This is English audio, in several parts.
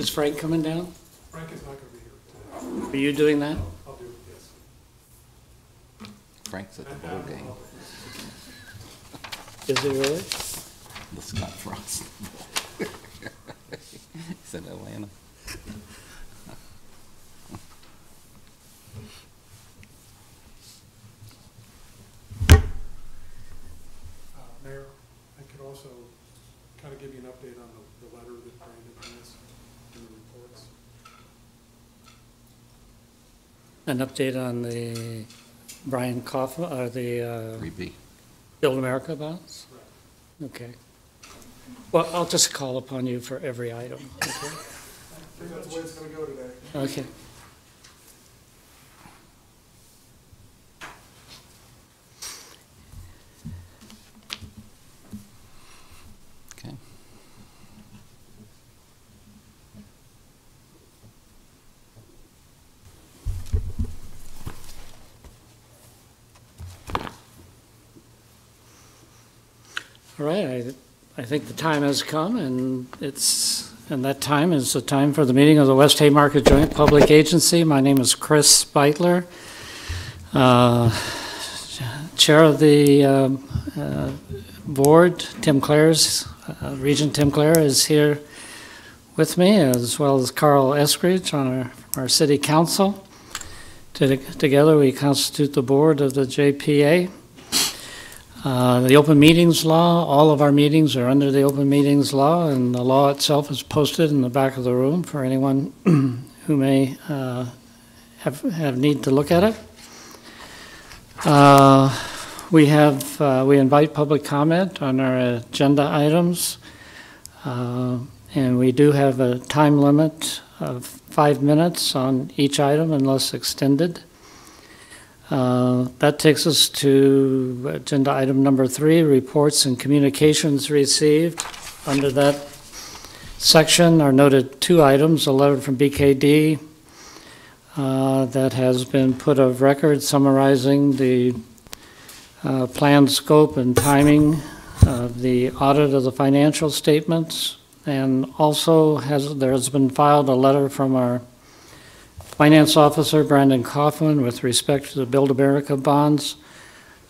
Is Frank coming down? Frank is not going to be here today. Are you doing that? I'll do it, yes. Frank's at the bowl game. Is he really? The Scott Frost. He's in Atlanta. Mayor, I could also kind of give you an update on the letter that Brandon has in the reports. An update on the Brian Kaufman, or the 3B. Build America bonds? Right. Okay. Well, I'll just call upon you for every item. Okay. I think that's the way it's going to go today. Okay. Okay. All right, I think the time has come, and that time is the time for the meeting of the West Haymarket Joint Public Agency. My name is Chris Beitler, Chair of the board. Tim Clares, Regent Tim Clare is here with me, as well as Carl Eskridge on our City Council. Together we constitute the board of the JPA. The open meetings law, all of our meetings are under the open meetings law, and the law itself is posted in the back of the room for anyone who may have need to look at it. We invite public comment on our agenda items, and we do have a time limit of 5 minutes on each item unless extended. That takes us to agenda item number 3, reports and communications received. Under that section are noted 2 items, a letter from BKD that has been put of record summarizing the planned scope and timing of the audit of the financial statements, and also there has been filed a letter from our Finance Officer, Brandon Kaufman, with respect to the Build America bonds.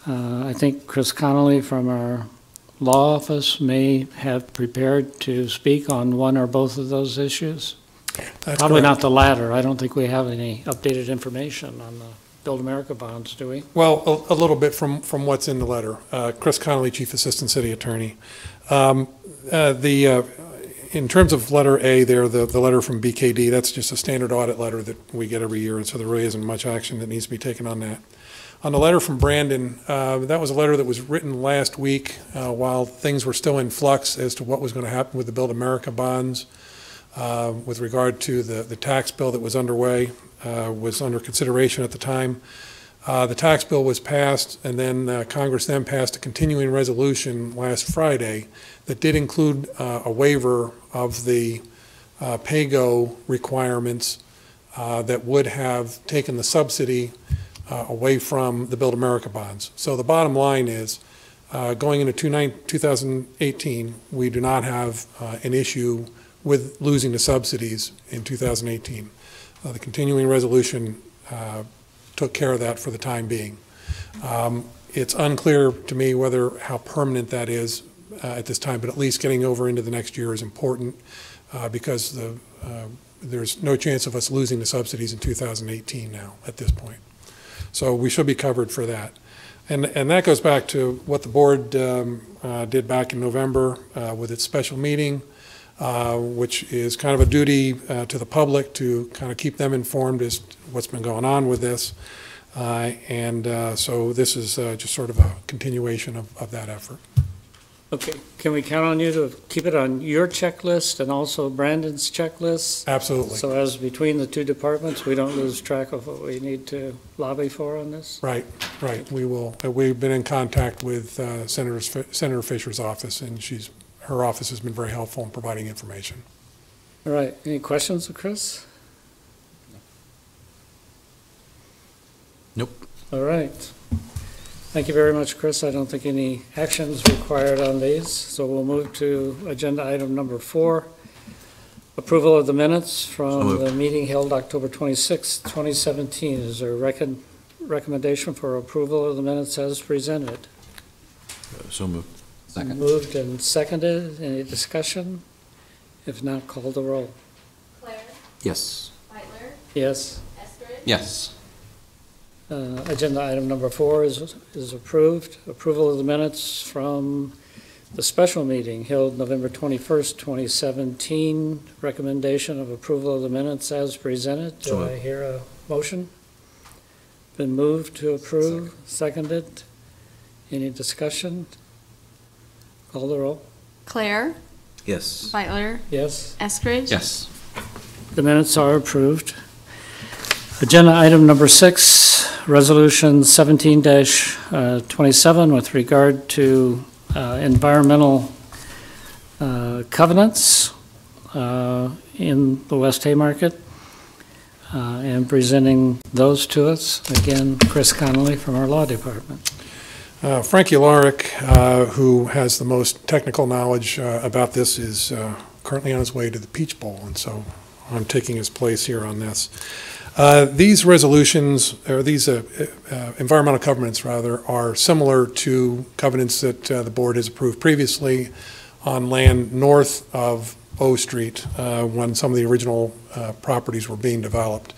I think Chris Connolly from our law office may have prepared to speak on one or both of those issues. That's Probably correct. not the latter. I don't think we have any updated information on the Build America bonds, do we? Well, a little bit from what's in the letter. Chris Connolly, Chief Assistant City Attorney. In terms of letter A there, the letter from BKD, that's just a standard audit letter that we get every year, and so there really isn't much action that needs to be taken on that. On the letter from Brandon, that was a letter that was written last week while things were still in flux as to what was going to happen with the Build America bonds with regard to the tax bill that was underway, was under consideration at the time. The tax bill was passed, and then Congress then passed a continuing resolution last Friday that did include a waiver of the pay-go requirements that would have taken the subsidy away from the Build America bonds. So the bottom line is, going into 2018, we do not have an issue with losing the subsidies in 2018. The continuing resolution took care of that for the time being. It's unclear to me how permanent that is at this time, but at least getting over into the next year is important because there's no chance of us losing the subsidies in 2018 now at this point. So we should be covered for that. And that goes back to what the board did back in November with its special meeting, which is kind of a duty to the public to kind of keep them informed as to what's been going on with this. So this is just sort of a continuation of that effort. Okay, can we count on you to keep it on your checklist and also Brandon's checklist? Absolutely. So as between the 2 departments, we don't lose track of what we need to lobby for on this? Right. We will. We've been in contact with Senator Fisher's office, and her office has been very helpful in providing information. All right, any questions of Chris? Nope. All right. Thank you very much, Chris. I don't think any action is required on these, so we'll move to agenda item number 4, Approval of the minutes So from moved. the meeting held October 26, 2017. Is there a recommendation for approval of the minutes as presented? So moved. Second. Moved and seconded. Any discussion? If not, call the roll. Claire, Yes. Beitler, Yes. Eskridge, Yes. Agenda item number 4 is approved. Approval of the minutes from the special meeting held November 21st, 2017. Recommendation of approval of the minutes as presented. So Do I moved. hear a motion? Been moved to approve, seconded. Any discussion? Call the roll. Claire, Yes. Beitler, Yes. Eskridge. Yes. The minutes are approved. Agenda item number 6, Resolution 17-27 with regard to environmental covenants in the West Haymarket. And presenting those to us, again, Chris Connolly from our Law Department. Frankie Larick, who has the most technical knowledge about this, is currently on his way to the Peach Bowl, and so I'm taking his place here on this. These resolutions, or these environmental covenants, rather, are similar to covenants that the board has approved previously on land north of O Street when some of the original properties were being developed.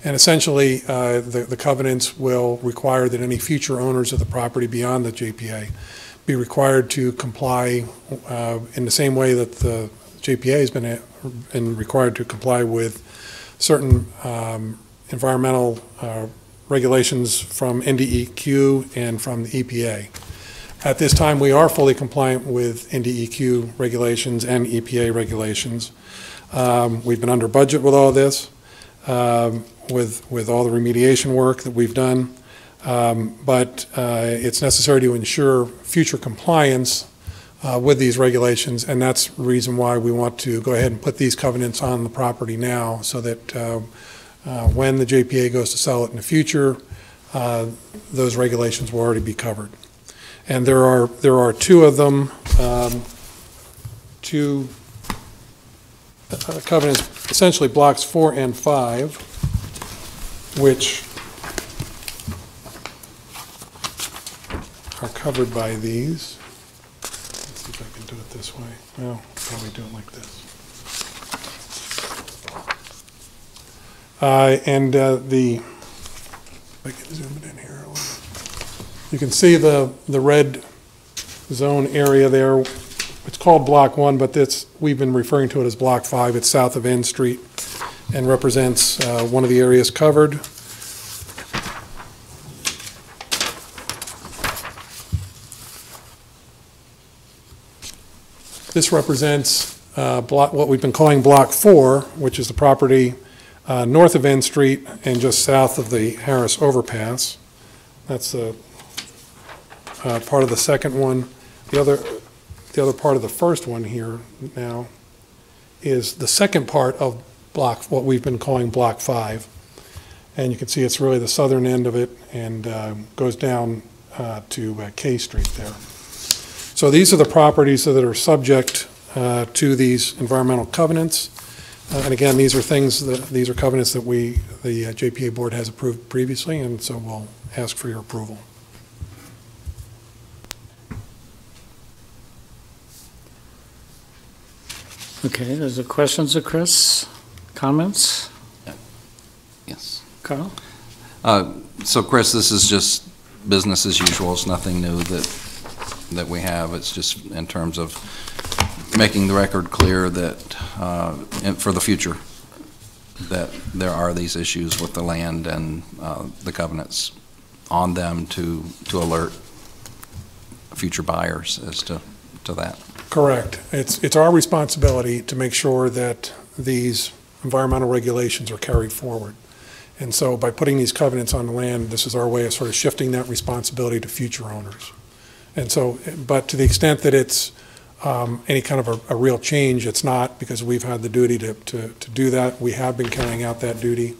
And essentially, the covenants will require that any future owners of the property beyond the JPA be required to comply in the same way that the JPA has been required to comply with certain environmental regulations from NDEQ and from the EPA. At this time, we are fully compliant with NDEQ regulations and EPA regulations. We've been under budget with all this. With all the remediation work that we've done, but it's necessary to ensure future compliance with these regulations, and that's the reason why we want to go ahead and put these covenants on the property now, so that when the JPA goes to sell it in the future, those regulations will already be covered. And there are two of them, two covenants, essentially blocks 4 and 5, which are covered by these. Let's see if I can do it this way. Well, probably do it like this. If I can zoom it in here a little. You can see the red zone area there. It's called Block 1, but we've been referring to it as Block 5. It's south of N Street and represents one of the areas covered. This represents what we've been calling Block 4, which is the property north of N Street and just south of the Harris overpass. That's part of the second one. The other part of the first one here now is the second part of what we've been calling Block 5. And you can see it's really the southern end of it and goes down to K Street there. So these are the properties that are subject to these environmental covenants. And again, these are covenants that the JPA board has approved previously, and so we'll ask for your approval. Okay, there's the questions of Chris? Comments? Yes. Carl? So Chris, this is just business as usual. It's nothing new that we have. It's just in terms of making the record clear that, for the future, that there are these issues with the land and the covenants on them to alert future buyers as to that. Correct. It's our responsibility to make sure that these environmental regulations are carried forward. And so by putting these covenants on the land, this is our way of sort of shifting that responsibility to future owners. And so, but to the extent that it's any kind of a real change, it's not, because we've had the duty to do that. We have been carrying out that duty.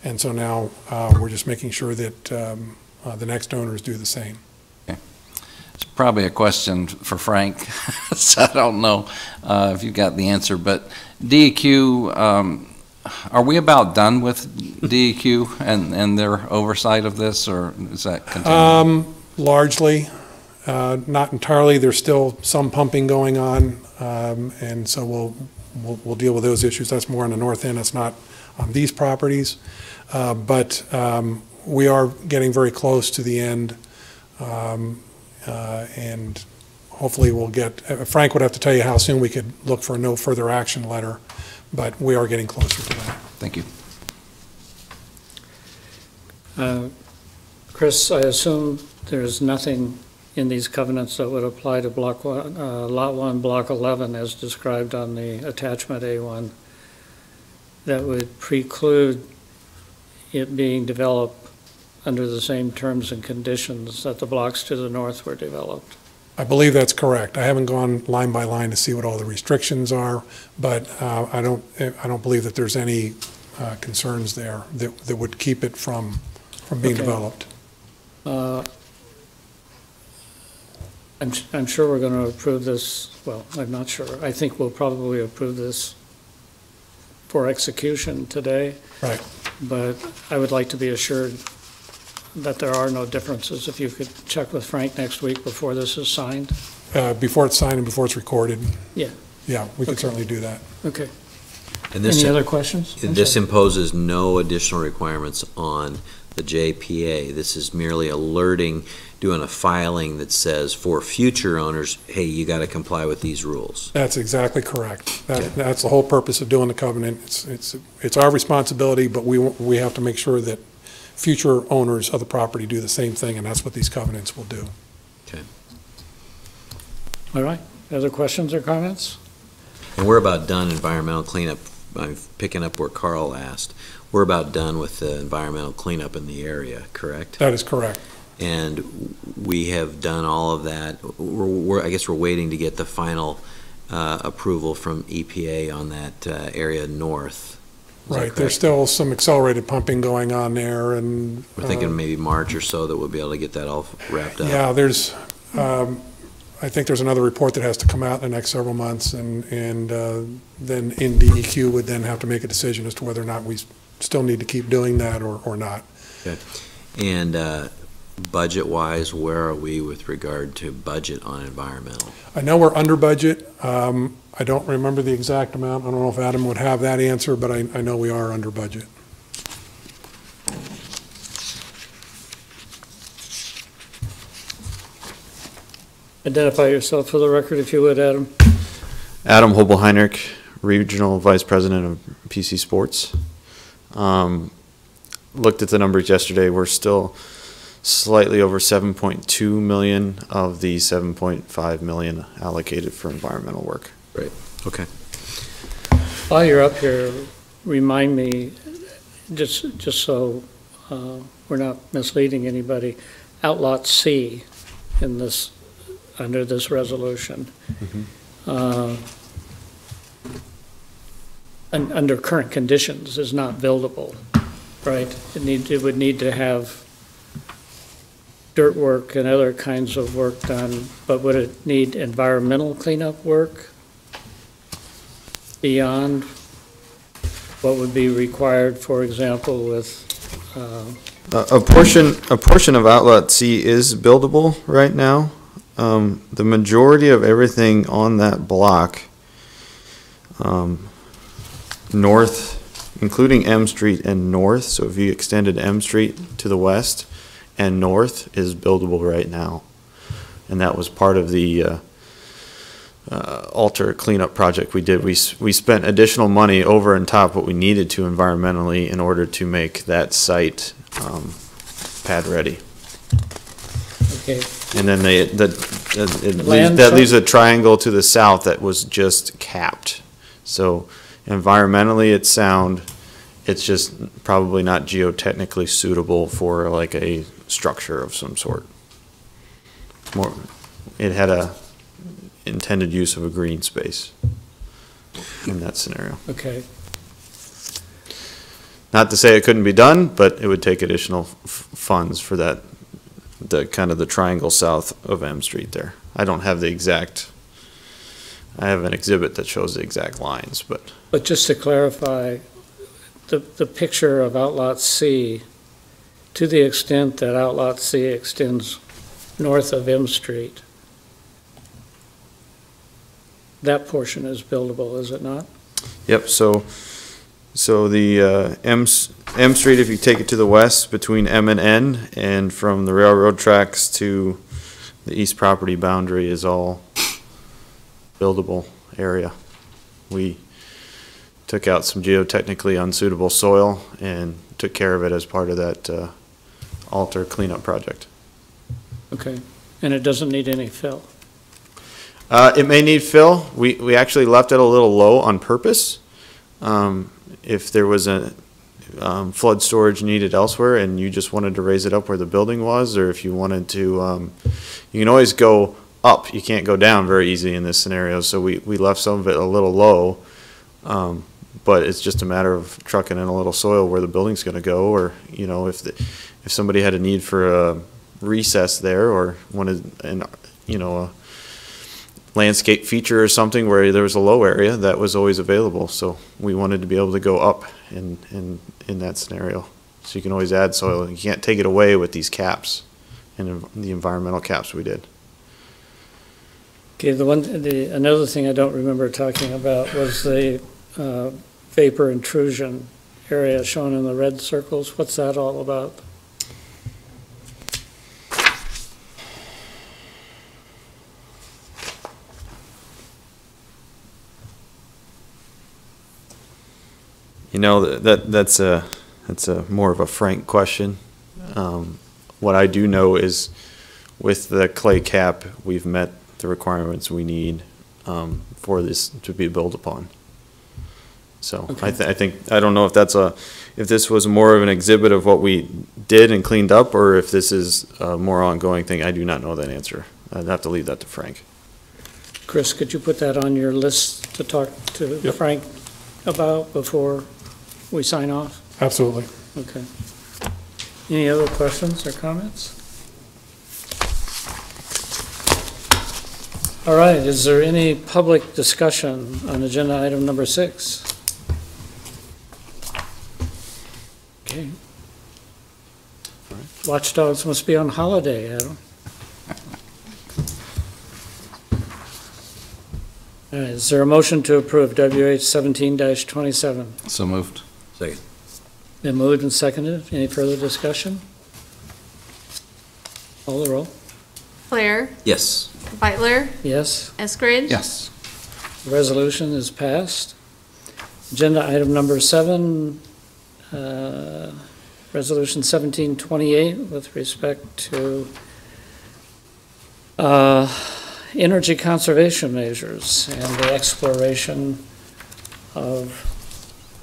And so now we're just making sure that the next owners do the same. It's probably a question for Frank, so I don't know if you've got the answer, but DEQ, are we about done with DEQ and their oversight of this, or is that continuing? Largely, not entirely. There's still some pumping going on, and so we'll deal with those issues. That's more on the north end. That's not on these properties, but we are getting very close to the end, and hopefully we'll get. Frank would have to tell you how soon we could look for a no further action letter, but we are getting closer to that. Thank you. Chris, I assume there's nothing in these covenants that would apply to Lot 1, Block 11, as described on the attachment A1, that would preclude it being developed under the same terms and conditions that the blocks to the north were developed. I believe that's correct. I haven't gone line by line to see what all the restrictions are, but I don't believe that there's any concerns there that would keep it from being developed. I'm sure we're going to approve this. Well, I'm not sure. I think we'll probably approve this for execution today. Right. But I would like to be assured that there are no differences. If you could check with Frank next week before this is signed. Before it's signed and before it's recorded. Yeah. Yeah, we can certainly do that. Okay. And this, Any other questions? this imposes no additional requirements on the JPA. This is merely alerting, doing a filing that says for future owners, hey, you got to comply with these rules. That's exactly correct. That's the whole purpose of doing the covenant. It's our responsibility, but we have to make sure that future owners of the property do the same thing, and that's what these covenants will do. Okay. All right. Other questions or comments? And we're about done environmental cleanup. I'm picking up where Carl asked. We're about done with the environmental cleanup in the area, correct? That is correct. And we have done all of that. I guess we're waiting to get the final approval from EPA on that area north. Right. There's still some accelerated pumping going on there, and we're thinking maybe March or so that we'll be able to get that all wrapped up. Yeah, there's. I think there's another report that has to come out in the next several months, and then in DEQ would then have to make a decision as to whether or not we still need to keep doing that or not. Okay. And budget-wise, where are we with regard to budget on environmental? I know we're under budget. I don't remember the exact amount. I don't know if Adam would have that answer, but I know we are under budget. Identify yourself for the record, if you would, Adam. Adam Hobel-Heinrich, Regional Vice President of PC Sports. Looked at the numbers yesterday. We're still slightly over 7.2 million of the 7.5 million allocated for environmental work. Right. Okay. While you're up here, remind me, just so we're not misleading anybody, Outlot C in this, under this resolution, and under current conditions is not buildable, right? It would need to have dirt work and other kinds of work done, but would it need environmental cleanup work beyond what would be required, for example, with A portion of Outlet C is buildable right now. The majority of everything on that block, north, including M Street and north, so if you extended M Street to the west and north, is buildable right now. And that was part of the altar cleanup project we did. We spent additional money over and top what we needed to environmentally in order to make that site pad ready. okay, And then that leaves a triangle to the south that was just capped. So environmentally it's sound. It's just probably not geotechnically suitable for like a structure of some sort. It had a intended use of a green space in that scenario. okay. Not to say it couldn't be done, but it would take additional funds for that the kind of the triangle south of M Street there. I don't have the exact, I have an exhibit that shows the exact lines, but But just to clarify, the picture of Outlot C, to the extent that Outlot C extends north of M Street, that portion is buildable, is it not? yep, so the M Street, if you take it to the west between M and N, and from the railroad tracks to the east property boundary is all buildable area. We took out some geotechnically unsuitable soil and took care of it as part of that altar cleanup project. Okay, and it doesn't need any fill? It may need fill. We actually left it a little low on purpose. If there was a flood storage needed elsewhere and you just wanted to raise it up where the building was, or if you wanted to, you can always go up. You can't go down very easy in this scenario. So we left some of it a little low, but it's just a matter of trucking in a little soil where the building's going to go, or if somebody had a need for a recess there or wanted a landscape feature or something where there was a low area, that was always available. So we wanted to be able to go up in that scenario. So you can always add soil. You can't take it away with these caps and the environmental caps we did. Okay, another thing I don't remember talking about was the vapor intrusion area shown in the red circles. What's that all about? That's a more of a frank question. What I do know is with the clay cap, we've met the requirements we need for this to be built upon. So Okay. I think I don't know if if this was more of an exhibit of what we did and cleaned up, or if this is a more ongoing thing. I do not know that answer. I'd have to leave that to Frank. Chris, could you put that on your list to talk to Yep. Frank about before we sign off? Absolutely. Okay. Any other questions or comments? All right, is there any public discussion on agenda item number 6? Okay. Watchdogs must be on holiday, Adam. All right, is there a motion to approve WH 17-27? So moved. Second. Been moved and seconded. Any further discussion? Call the roll. Claire, Yes. Beitler, Yes, Eskridge. Yes. the resolution is passed. Agenda item number 7, Resolution 1728 with respect to energy conservation measures and the exploration of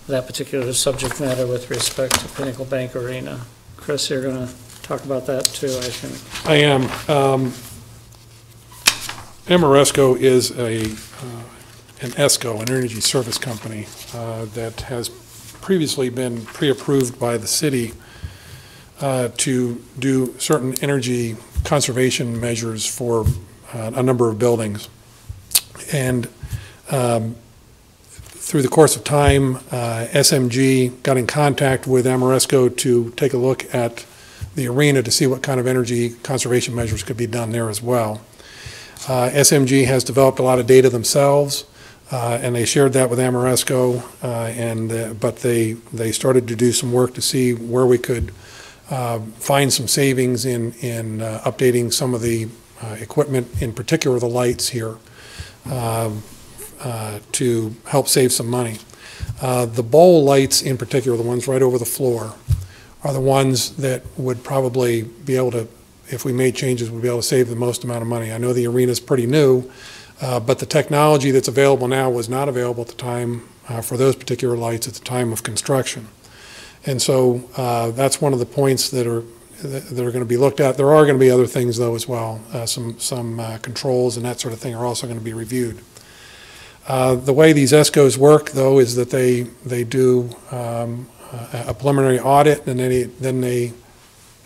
that particular subject matter with respect to Pinnacle Bank Arena. Chris, you're going to talk about that too, I think. I am. Amoresco is an ESCO, an energy service company, that has previously been pre-approved by the city to do certain energy conservation measures for a number of buildings. And through the course of time, SMG got in contact with Amoresco to take a look at the arena to see what kind of energy conservation measures could be done there as well. SMG has developed a lot of data themselves, and they shared that with Amoresco, but they started to do some work to see where we could find some savings in updating some of the equipment, in particular the lights here, to help save some money. The bowl lights in particular, the ones right over the floor, are the ones that would probably be able to, if we made changes, would be able to save the most amount of money. I know the arena's pretty new, but the technology that's available now was not available at the time for those particular lights at the time of construction. And so that's one of the points that are going to be looked at. There are going to be other things though as well. Some controls and that sort of thing are also going to be reviewed. The way these ESCOs work though is that they do a preliminary audit, and then they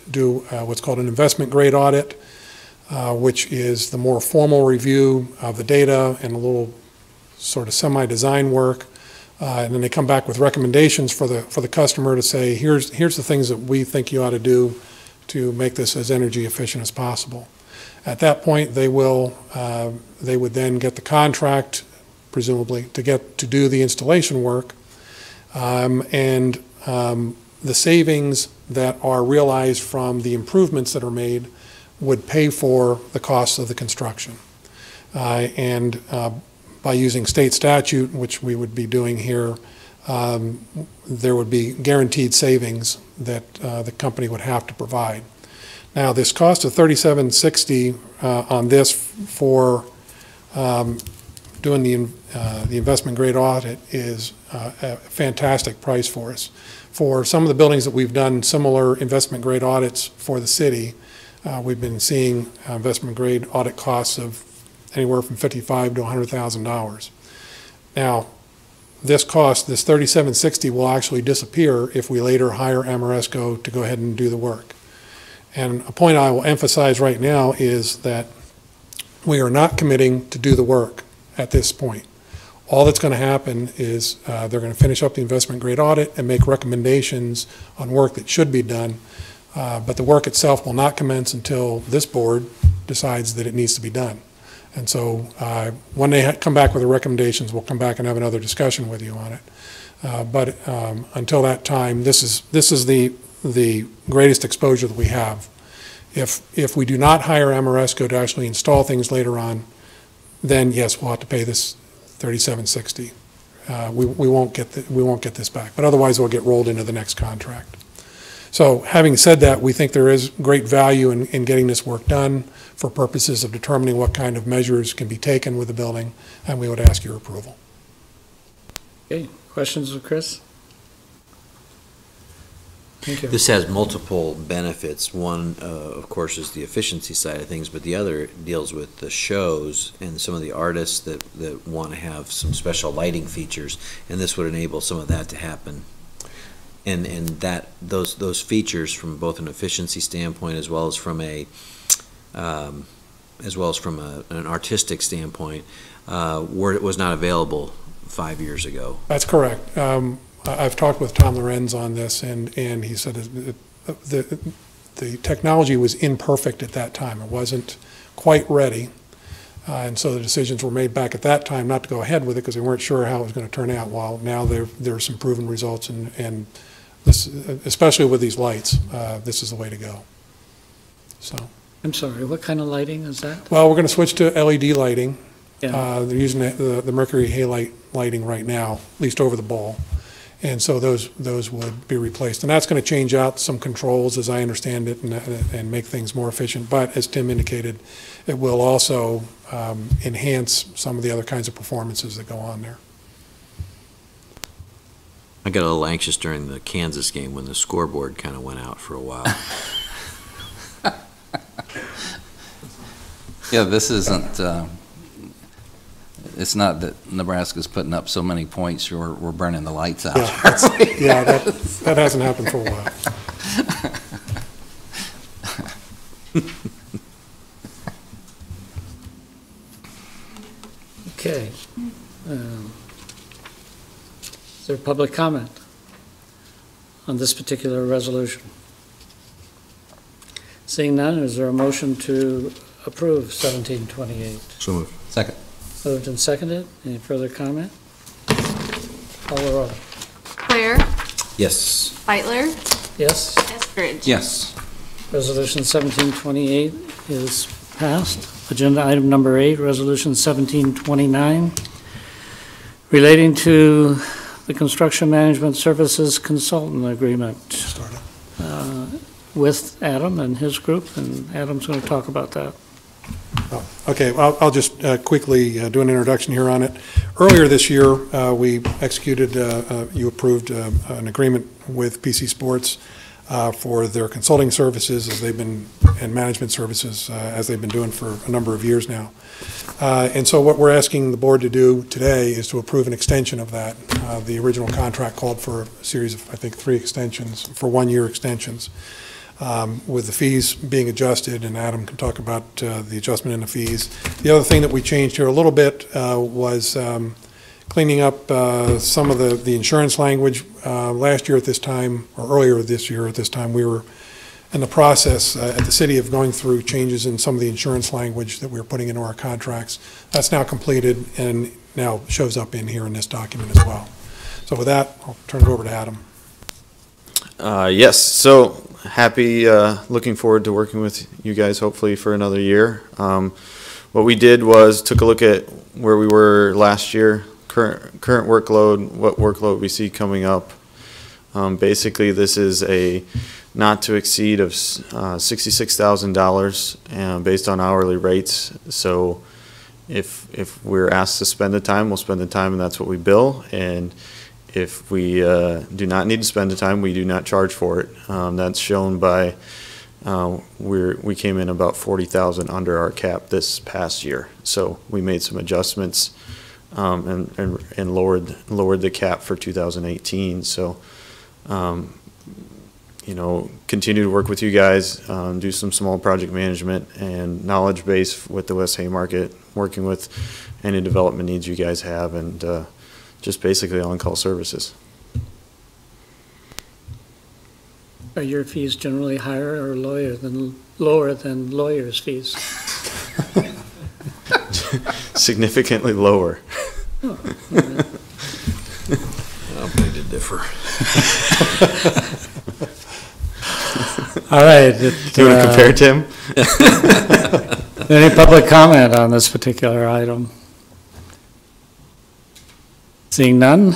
do what's called an investment grade audit, which is the more formal review of the data and a little sort of semi-design work. And then they come back with recommendations for the customer to say, here's the things that we think you ought to do to make this as energy efficient as possible. At that point, they would then get the contract, presumably, to do the installation work, and the savings that are realized from the improvements that are made would pay for the costs of the construction. And by using state statute, which we would be doing here, there would be guaranteed savings that the company would have to provide. Now, this cost of $37.60 on this for doing the investment grade audit is a fantastic price for us. For some of the buildings that we've done similar investment grade audits for the city, we've been seeing investment grade audit costs of anywhere from $55,000 to $100,000. Now, this cost, this $37.60, will actually disappear if we later hire Amoresco to go ahead and do the work. And a point I will emphasize right now is that we are not committing to do the work at this point. All that's going to happen is they're going to finish up the investment grade audit and make recommendations on work that should be done, but the work itself will not commence until this board decides that it needs to be done. And so when they come back with the recommendations, we'll come back and have another discussion with you on it. But until that time, this is the greatest exposure that we have. If we do not hire Amoresco to actually install things later on, then yes, we'll have to pay this $37.60. We won't get this back, but otherwise we'll get rolled into the next contract. So having said that, we think there is great value in getting this work done for purposes of determining what kind of measures can be taken with the building, and we would ask your approval. Okay, questions of Chris? Thank you. This has multiple benefits. One, of course, is the efficiency side of things, but the other deals with the shows and some of the artists that want to have some special lighting features, and this would enable some of that to happen. And that those features, from both an efficiency standpoint as well as from an artistic standpoint, was not available 5 years ago. That's correct. I've talked with Tom Lorenz on this, and he said the technology was imperfect at that time. It wasn't quite ready, and so the decisions were made back at that time not to go ahead with it because they weren't sure how it was going to turn out. Well, now there are some proven results, and this, especially with these lights, this is the way to go. So. I'm sorry, what kind of lighting is that? Well, we're going to switch to LED lighting. Yeah. They're using the mercury halide lighting right now, at least over the ball. And so those would be replaced. And that's going to change out some controls, as I understand it, and make things more efficient. But as Tim indicated, it will also enhance some of the other kinds of performances that go on there. I got a little anxious during the Kansas game when the scoreboard kind of went out for a while. Yeah, this isn't, it's not that Nebraska's putting up so many points, we're burning the lights out. Yeah, that hasn't happened for a while. Okay. Is there public comment on this particular resolution? Seeing none, is there a motion to approve 1728? So moved. Second. Moved and seconded. Any further comment? Call the roll. Claire, Yes. Beitler, Yes? Eskridge. Yes. Resolution 1728 is passed. Agenda item number 8, Resolution 1729, relating to the Construction Management Services Consultant Agreement with Adam and his group, and Adam's going to talk about that. Okay, well, I'll just quickly do an introduction here on it. Earlier this year, we executed, you approved an agreement with PC Sports for their consulting services as they've been, and management services as they've been doing for a number of years now. And so what we're asking the board to do today is to approve an extension of that. The original contract called for a series of, I think, 3 extensions, for 1-year extensions. with the fees being adjusted, and Adam can talk about the adjustment in the fees. The other thing that we changed here a little bit was cleaning up some of the insurance language. Last year at this time, or earlier this year at this time, we were in the process at the city of going through changes in some of the insurance language that we were putting into our contracts. That's now completed and now shows up in here in this document as well. So with that, I'll turn it over to Adam. Yes, so happy, looking forward to working with you guys hopefully for another year. What we did was took a look at where we were last year, current workload, what workload we see coming up. Basically, this is a not to exceed of $66,000 based on hourly rates. So if we're asked to spend the time, we'll spend the time, and that's what we bill. And if we do not need to spend the time, we do not charge for it. That's shown by we came in about 40,000 under our cap this past year. So we made some adjustments and lowered the cap for 2018. So you know, continue to work with you guys, do some small project management and knowledge base with the West Haymarket, working with any development needs you guys have, and just basically on-call services. Are your fees generally higher or lower than lawyers' fees? Significantly lower. Oh, all right. I'll beg to differ. All right. Do you want to compare, Tim? Any public comment on this particular item? Seeing none?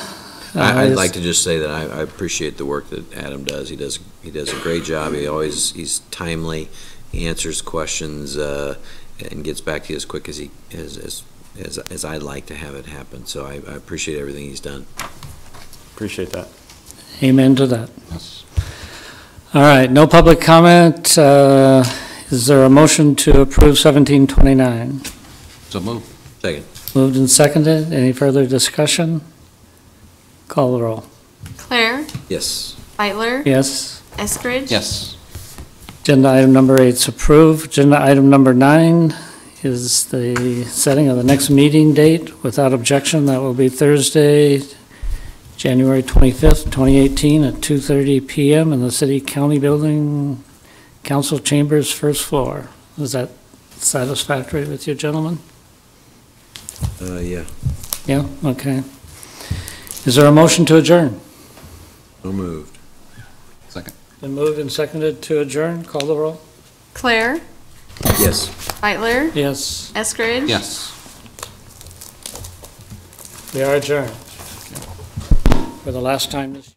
I'd like to just say that I appreciate the work that Adam does. He does a great job. He's timely, he answers questions, and gets back to you as quick as as I'd like to have it happen. So I appreciate everything he's done. Appreciate that. Amen to that. Yes. All right, no public comment. Is there a motion to approve 1729? So move. Second. Moved and seconded. Any further discussion? Call the roll. Claire, Yes. Beitler, Yes. Eskridge. Yes. Agenda item number 8 is approved. Agenda item number 9 is the setting of the next meeting date. Without objection, that will be Thursday, January 25th, 2018 at 2:30 p.m. in the City County Building, Council Chambers, first floor. Is that satisfactory with you, gentlemen? Yeah. Yeah, okay. Is there a motion to adjourn? So moved. Second. Been moved and seconded to adjourn. Call the roll. Claire, Yes. Beitler, Yes, Eskridge. Yes. we are adjourned. For the last time this year.